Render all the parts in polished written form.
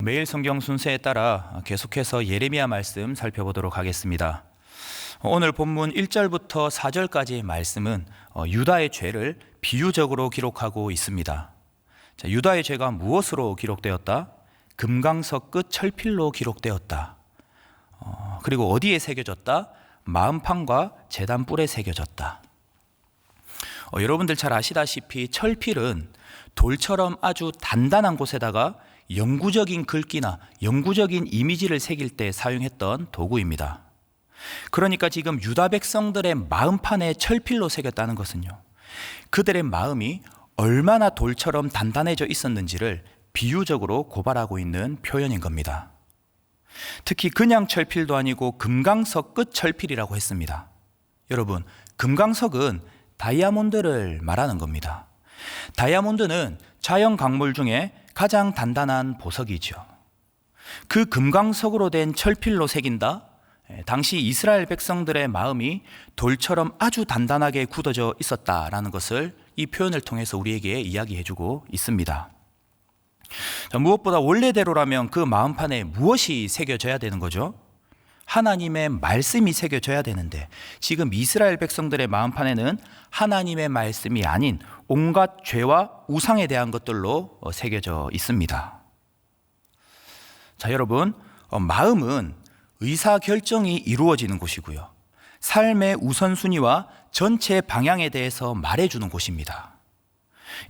매일 성경 순서에 따라 계속해서 예레미야 말씀 살펴보도록 하겠습니다. 오늘 본문 1절부터 4절까지의 말씀은 유다의 죄를 비유적으로 기록하고 있습니다. 유다의 죄가 무엇으로 기록되었다? 금강석 끝 철필로 기록되었다. 그리고 어디에 새겨졌다? 마음판과 제단 뿔에 새겨졌다. 여러분들 잘 아시다시피 철필은 돌처럼 아주 단단한 곳에다가 영구적인 글귀나 영구적인 이미지를 새길 때 사용했던 도구입니다. 그러니까 지금 유다 백성들의 마음판에 철필로 새겼다는 것은요, 그들의 마음이 얼마나 돌처럼 단단해져 있었는지를 비유적으로 고발하고 있는 표현인 겁니다. 특히 그냥 철필도 아니고 금강석 끝 철필이라고 했습니다. 여러분, 금강석은 다이아몬드를 말하는 겁니다. 다이아몬드는 자연 광물 중에 가장 단단한 보석이죠. 그 금강석으로 된 철필로 새긴다? 당시 이스라엘 백성들의 마음이 돌처럼 아주 단단하게 굳어져 있었다라는 것을 이 표현을 통해서 우리에게 이야기해주고 있습니다. 무엇보다 원래대로라면 그 마음판에 무엇이 새겨져야 되는 거죠? 하나님의 말씀이 새겨져야 되는데 지금 이스라엘 백성들의 마음판에는 하나님의 말씀이 아닌 온갖 죄와 우상에 대한 것들로 새겨져 있습니다. 자, 여러분, 마음은 의사결정이 이루어지는 곳이고요, 삶의 우선순위와 전체 방향에 대해서 말해주는 곳입니다.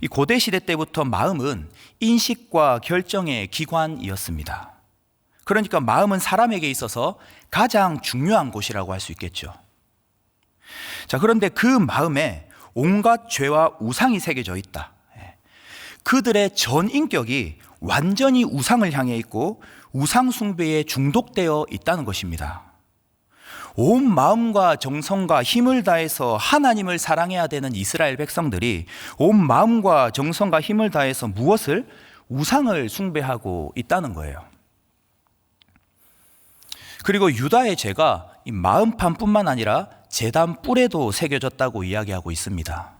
이 고대 시대 때부터 마음은 인식과 결정의 기관이었습니다. 그러니까 마음은 사람에게 있어서 가장 중요한 곳이라고 할 수 있겠죠. 자, 그런데 그 마음에 온갖 죄와 우상이 새겨져 있다. 그들의 전 인격이 완전히 우상을 향해 있고 우상 숭배에 중독되어 있다는 것입니다. 온 마음과 정성과 힘을 다해서 하나님을 사랑해야 되는 이스라엘 백성들이 온 마음과 정성과 힘을 다해서 무엇을? 우상을 숭배하고 있다는 거예요. 그리고 유다의 죄가 이 마음판뿐만 아니라 제단 뿔에도 새겨졌다고 이야기하고 있습니다.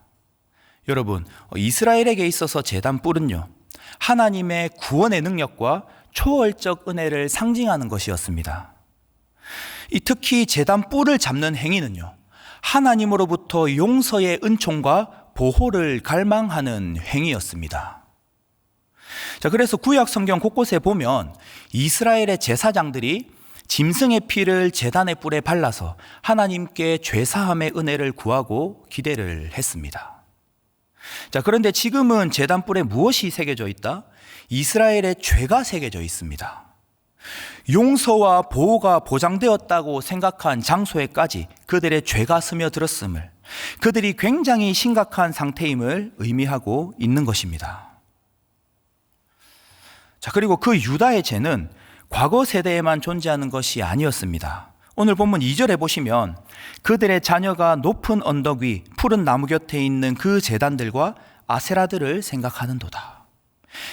여러분, 이스라엘에게 있어서 제단 뿔은요, 하나님의 구원의 능력과 초월적 은혜를 상징하는 것이었습니다. 특히 제단 뿔을 잡는 행위는요, 하나님으로부터 용서의 은총과 보호를 갈망하는 행위였습니다. 자, 그래서 구약 성경 곳곳에 보면 이스라엘의 제사장들이 짐승의 피를 제단의 뿔에 발라서 하나님께 죄사함의 은혜를 구하고 기대를 했습니다. 자, 그런데 지금은 제단 뿔에 무엇이 새겨져 있다? 이스라엘의 죄가 새겨져 있습니다. 용서와 보호가 보장되었다고 생각한 장소에까지 그들의 죄가 스며들었음을, 그들이 굉장히 심각한 상태임을 의미하고 있는 것입니다. 자, 그리고 그 유다의 죄는 과거 세대에만 존재하는 것이 아니었습니다. 오늘 본문 2절에 보시면 그들의 자녀가 높은 언덕 위 푸른 나무 곁에 있는 그 제단들과 아세라들을 생각하는도다.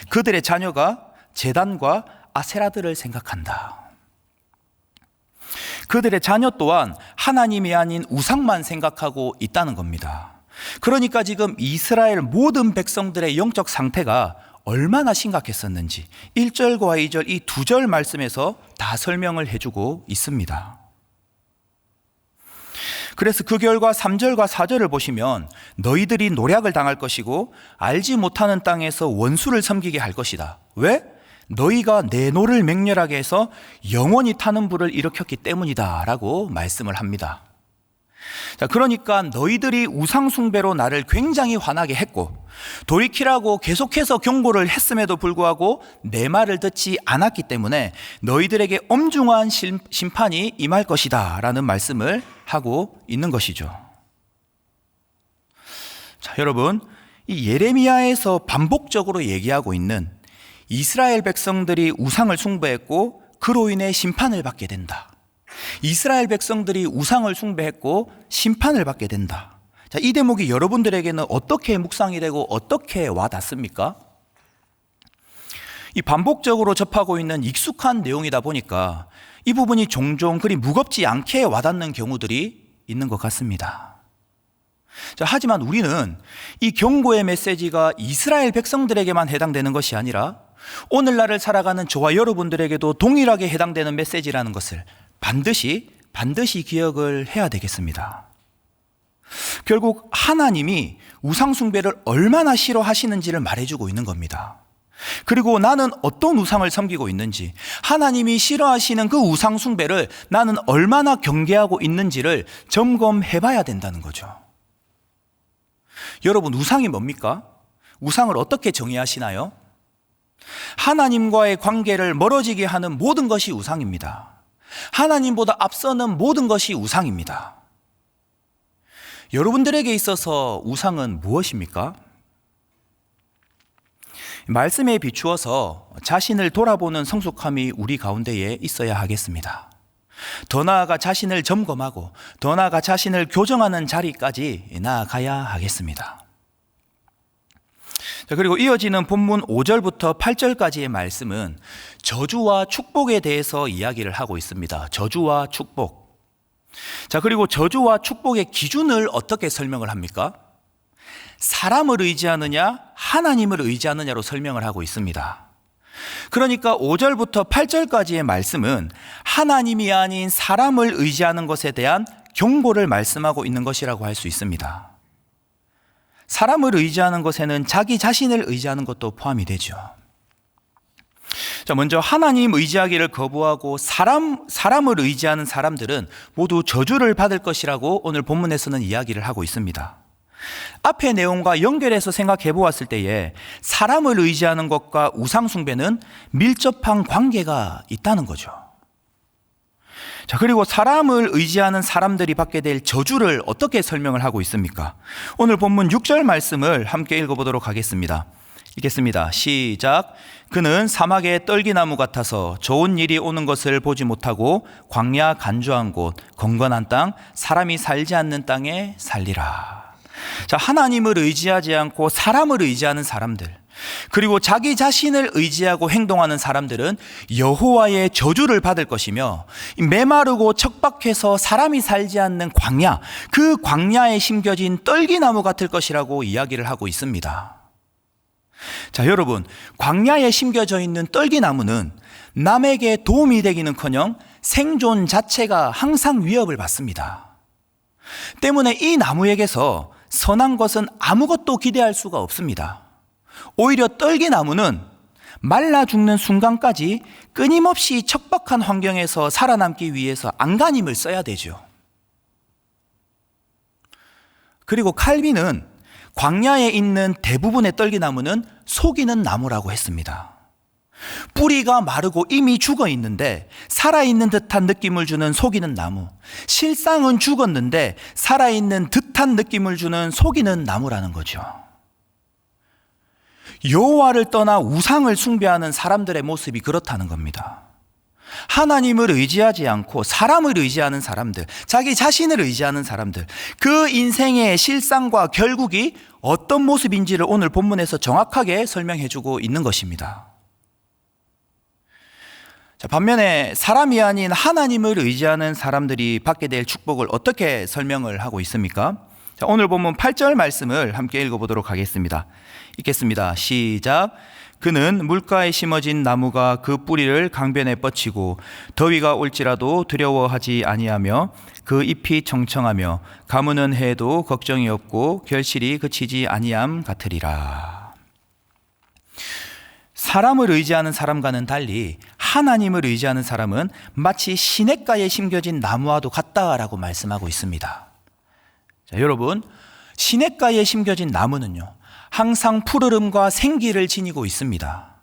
그들의 자녀가 제단과 아세라들을 생각한다. 그들의 자녀 또한 하나님이 아닌 우상만 생각하고 있다는 겁니다. 그러니까 지금 이스라엘 모든 백성들의 영적 상태가 얼마나 심각했었는지 1절과 2절 이 두 절 말씀에서 다 설명을 해주고 있습니다. 그래서 그 결과 3절과 4절을 보시면 너희들이 노략을 당할 것이고 알지 못하는 땅에서 원수를 섬기게 할 것이다. 왜? 너희가 내 노를 맹렬하게 해서 영원히 타는 불을 일으켰기 때문이다 라고 말씀을 합니다. 자, 그러니까 너희들이 우상 숭배로 나를 굉장히 화나게 했고 돌이키라고 계속해서 경고를 했음에도 불구하고 내 말을 듣지 않았기 때문에 너희들에게 엄중한 심판이 임할 것이다 라는 말씀을 하고 있는 것이죠. 자, 여러분, 이 예레미야에서 반복적으로 얘기하고 있는 이스라엘 백성들이 우상을 숭배했고 그로 인해 심판을 받게 된다. 이스라엘 백성들이 우상을 숭배했고 심판을 받게 된다. 자, 이 대목이 여러분들에게는 어떻게 묵상이 되고 어떻게 와닿습니까? 이 반복적으로 접하고 있는 익숙한 내용이다 보니까 이 부분이 종종 그리 무겁지 않게 와닿는 경우들이 있는 것 같습니다. 자, 하지만 우리는 이 경고의 메시지가 이스라엘 백성들에게만 해당되는 것이 아니라 오늘날을 살아가는 저와 여러분들에게도 동일하게 해당되는 메시지라는 것을 반드시 기억을 해야 되겠습니다. 결국 하나님이 우상숭배를 얼마나 싫어하시는지를 말해주고 있는 겁니다. 그리고 나는 어떤 우상을 섬기고 있는지, 하나님이 싫어하시는 그 우상숭배를 나는 얼마나 경계하고 있는지를 점검해 봐야 된다는 거죠. 여러분, 우상이 뭡니까? 우상을 어떻게 정의하시나요? 하나님과의 관계를 멀어지게 하는 모든 것이 우상입니다. 하나님보다 앞서는 모든 것이 우상입니다. 여러분들에게 있어서 우상은 무엇입니까? 말씀에 비추어서 자신을 돌아보는 성숙함이 우리 가운데에 있어야 하겠습니다. 더 나아가 자신을 점검하고 더 나아가 자신을 교정하는 자리까지 나아가야 하겠습니다. 자, 그리고 이어지는 본문 5절부터 8절까지의 말씀은 저주와 축복에 대해서 이야기를 하고 있습니다. 저주와 축복. 자, 그리고 저주와 축복의 기준을 어떻게 설명을 합니까? 사람을 의지하느냐, 하나님을 의지하느냐로 설명을 하고 있습니다. 그러니까 5절부터 8절까지의 말씀은 하나님이 아닌 사람을 의지하는 것에 대한 경고를 말씀하고 있는 것이라고 할 수 있습니다. 사람을 의지하는 것에는 자기 자신을 의지하는 것도 포함이 되죠. 자, 먼저 하나님 의지하기를 거부하고 사람을 의지하는 사람들은 모두 저주를 받을 것이라고 오늘 본문에서는 이야기를 하고 있습니다. 앞의 내용과 연결해서 생각해 보았을 때에 사람을 의지하는 것과 우상숭배는 밀접한 관계가 있다는 거죠. 자, 그리고 사람을 의지하는 사람들이 받게 될 저주를 어떻게 설명을 하고 있습니까? 오늘 본문 6절 말씀을 함께 읽어보도록 하겠습니다. 읽겠습니다. 시작. 그는 사막의 떨기나무 같아서 좋은 일이 오는 것을 보지 못하고 광야 간조한 곳, 건건한 땅, 사람이 살지 않는 땅에 살리라. 자, 하나님을 의지하지 않고 사람을 의지하는 사람들, 그리고 자기 자신을 의지하고 행동하는 사람들은 여호와의 저주를 받을 것이며, 메마르고 척박해서 사람이 살지 않는 광야, 그 광야에 심겨진 떨기나무 같을 것이라고 이야기를 하고 있습니다. 자, 여러분, 광야에 심겨져 있는 떨기나무는 남에게 도움이 되기는커녕 생존 자체가 항상 위협을 받습니다. 때문에 이 나무에게서 선한 것은 아무것도 기대할 수가 없습니다. 오히려 떨기나무는 말라 죽는 순간까지 끊임없이 척박한 환경에서 살아남기 위해서 안간힘을 써야 되죠. 그리고 칼빈은 광야에 있는 대부분의 떨기나무는 속이는 나무라고 했습니다. 뿌리가 마르고 이미 죽어 있는데 살아있는 듯한 느낌을 주는 속이는 나무, 실상은 죽었는데 살아있는 듯한 느낌을 주는 속이는 나무라는 거죠. 여호와를 떠나 우상을 숭배하는 사람들의 모습이 그렇다는 겁니다. 하나님을 의지하지 않고 사람을 의지하는 사람들, 자기 자신을 의지하는 사람들, 그 인생의 실상과 결국이 어떤 모습인지를 오늘 본문에서 정확하게 설명해 주고 있는 것입니다. 자, 반면에 사람이 아닌 하나님을 의지하는 사람들이 받게 될 축복을 어떻게 설명을 하고 있습니까? 자, 오늘 본문 8절 말씀을 함께 읽어보도록 하겠습니다. 읽겠습니다. 시작. 그는 물가에 심어진 나무가 그 뿌리를 강변에 뻗치고 더위가 올지라도 두려워하지 아니하며 그 잎이 청청하며 가무는 해도 걱정이 없고 결실이 그치지 아니함 같으리라. 사람을 의지하는 사람과는 달리 하나님을 의지하는 사람은 마치 시냇가에 심겨진 나무와도 같다라고 말씀하고 있습니다. 자, 여러분, 시냇가에 심겨진 나무는요, 항상 푸르름과 생기를 지니고 있습니다.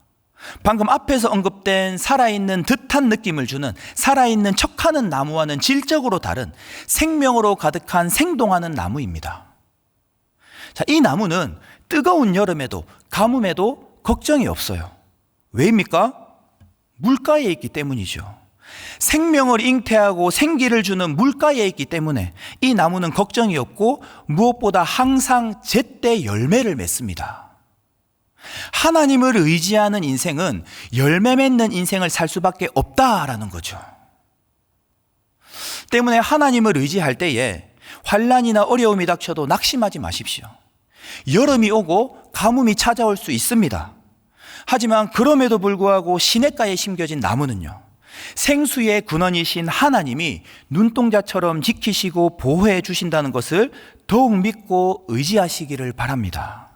방금 앞에서 언급된 살아있는 듯한 느낌을 주는, 살아있는 척하는 나무와는 질적으로 다른 생명으로 가득한 생동하는 나무입니다. 자, 이 나무는 뜨거운 여름에도 가뭄에도 걱정이 없어요. 왜입니까? 물가에 있기 때문이죠. 생명을 잉태하고 생기를 주는 물가에 있기 때문에 이 나무는 걱정이 없고 무엇보다 항상 제때 열매를 맺습니다. 하나님을 의지하는 인생은 열매 맺는 인생을 살 수밖에 없다라는 거죠. 때문에 하나님을 의지할 때에 환난이나 어려움이 닥쳐도 낙심하지 마십시오. 여름이 오고 가뭄이 찾아올 수 있습니다. 하지만 그럼에도 불구하고 시냇가에 심겨진 나무는요, 생수의 근원이신 하나님이 눈동자처럼 지키시고 보호해 주신다는 것을 더욱 믿고 의지하시기를 바랍니다.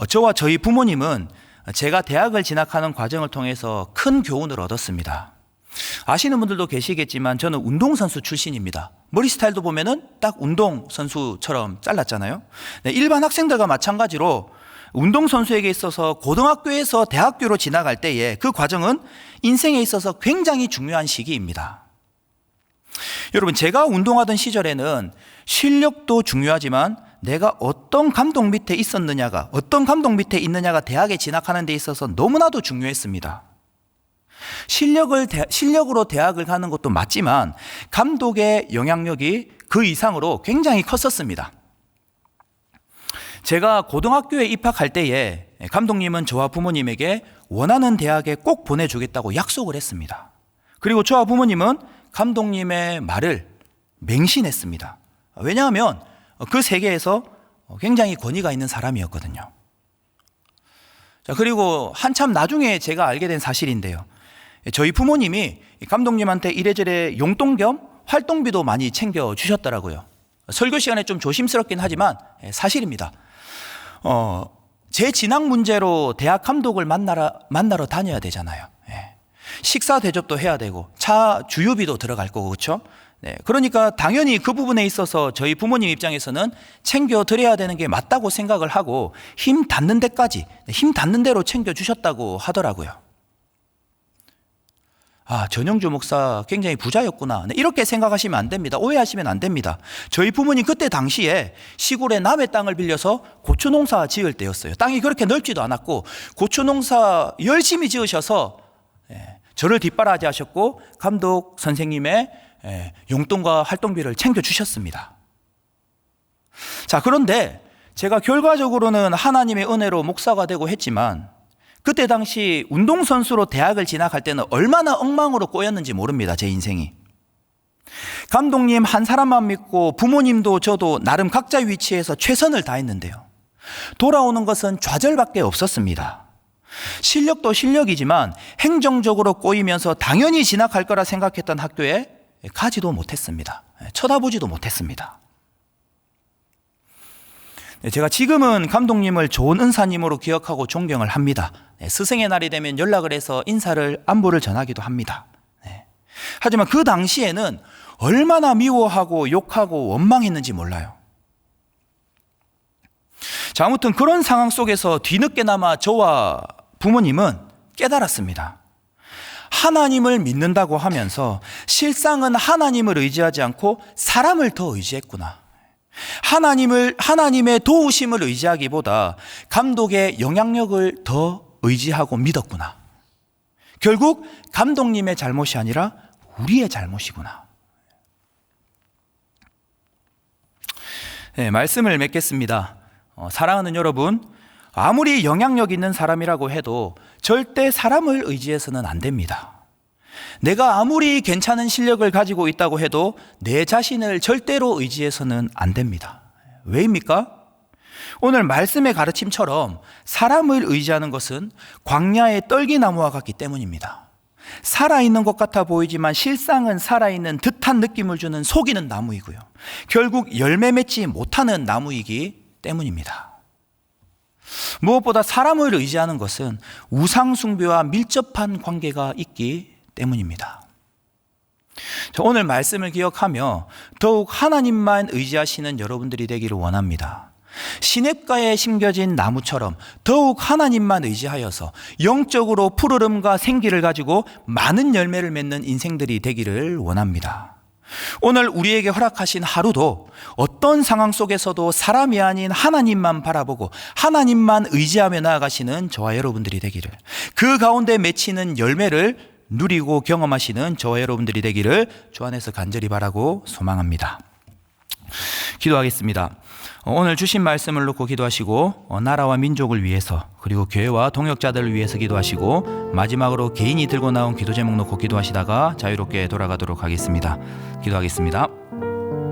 저와 저희 부모님은 제가 대학을 진학하는 과정을 통해서 큰 교훈을 얻었습니다. 아시는 분들도 계시겠지만 저는 운동선수 출신입니다. 머리 스타일도 보면은 딱 운동선수처럼 잘랐잖아요. 네, 일반 학생들과 마찬가지로 운동선수에게 있어서 고등학교에서 대학교로 진학할 때에 그 과정은 인생에 있어서 굉장히 중요한 시기입니다. 여러분, 제가 운동하던 시절에는 실력도 중요하지만 내가 어떤 감독 밑에 있었느냐가, 어떤 감독 밑에 있느냐가 대학에 진학하는 데 있어서 너무나도 중요했습니다. 실력으로 대학을 가는 것도 맞지만 감독의 영향력이 그 이상으로 굉장히 컸었습니다. 제가 고등학교에 입학할 때에 감독님은 저와 부모님에게 원하는 대학에 꼭 보내주겠다고 약속을 했습니다. 그리고 저와 부모님은 감독님의 말을 맹신했습니다. 왜냐하면 그 세계에서 굉장히 권위가 있는 사람이었거든요. 자, 그리고 한참 나중에 제가 알게 된 사실인데요, 저희 부모님이 감독님한테 이래저래 용돈 겸 활동비도 많이 챙겨주셨더라고요. 설교 시간에 좀 조심스럽긴 하지만 사실입니다. 제 진학 문제로 대학 감독을 만나러 다녀야 되잖아요. 식사 대접도 해야 되고 차 주유비도 들어갈 거고, 그렇죠? 네, 그러니까 당연히 그 부분에 있어서 저희 부모님 입장에서는 챙겨드려야 되는 게 맞다고 생각을 하고 힘 닿는 데까지, 힘 닿는 대로 챙겨주셨다고 하더라고요. 전영주 목사 굉장히 부자였구나, 네, 이렇게 생각하시면 안 됩니다. 오해하시면 안 됩니다. 저희 부모님 그때 당시에 시골에 남의 땅을 빌려서 고추 농사 지을 때였어요. 땅이 그렇게 넓지도 않았고 고추 농사 열심히 지으셔서 저를 뒷바라지 하셨고 감독 선생님의 용돈과 활동비를 챙겨주셨습니다. 자, 그런데 제가 결과적으로는 하나님의 은혜로 목사가 되고 했지만 그때 당시 운동선수로 대학을 진학할 때는 얼마나 엉망으로 꼬였는지 모릅니다. 제 인생이. 감독님 한 사람만 믿고 부모님도 저도 나름 각자 위치에서 최선을 다했는데요, 돌아오는 것은 좌절밖에 없었습니다. 실력도 실력이지만 행정적으로 꼬이면서 당연히 진학할 거라 생각했던 학교에 가지도 못했습니다. 쳐다보지도 못했습니다. 제가 지금은 감독님을 좋은 은사님으로 기억하고 존경을 합니다. 스승의 날이 되면 연락을 해서 인사를, 안부를 전하기도 합니다. 하지만 그 당시에는 얼마나 미워하고 욕하고 원망했는지 몰라요. 자, 아무튼 그런 상황 속에서 뒤늦게나마 저와 부모님은 깨달았습니다. 하나님을 믿는다고 하면서 실상은 하나님을 의지하지 않고 사람을 더 의지했구나. 하나님의 도우심을 의지하기보다 감독의 영향력을 더 의지하고 믿었구나. 결국 감독님의 잘못이 아니라 우리의 잘못이구나. 네, 말씀을 맺겠습니다. 사랑하는 여러분, 아무리 영향력 있는 사람이라고 해도 절대 사람을 의지해서는 안 됩니다. 내가 아무리 괜찮은 실력을 가지고 있다고 해도 내 자신을 절대로 의지해서는 안 됩니다. 왜입니까? 오늘 말씀의 가르침처럼 사람을 의지하는 것은 광야의 떨기나무와 같기 때문입니다. 살아있는 것 같아 보이지만 실상은 살아있는 듯한 느낌을 주는 속이는 나무이고요, 결국 열매 맺지 못하는 나무이기 때문입니다. 무엇보다 사람을 의지하는 것은 우상숭배와 밀접한 관계가 있기 때문입니다. 오늘 말씀을 기억하며 더욱 하나님만 의지하시는 여러분들이 되기를 원합니다. 시냇가에 심겨진 나무처럼 더욱 하나님만 의지하여서 영적으로 푸르름과 생기를 가지고 많은 열매를 맺는 인생들이 되기를 원합니다. 오늘 우리에게 허락하신 하루도 어떤 상황 속에서도 사람이 아닌 하나님만 바라보고 하나님만 의지하며 나아가시는 저와 여러분들이 되기를, 그 가운데 맺히는 열매를 누리고 경험하시는 저와 여러분들이 되기를 주 안에서 간절히 바라고 소망합니다. 기도하겠습니다. 오늘 주신 말씀을 놓고 기도하시고 나라와 민족을 위해서, 그리고 교회와 동역자들을 위해서 기도하시고 마지막으로 개인이 들고 나온 기도 제목 놓고 기도하시다가 자유롭게 돌아가도록 하겠습니다. 기도하겠습니다.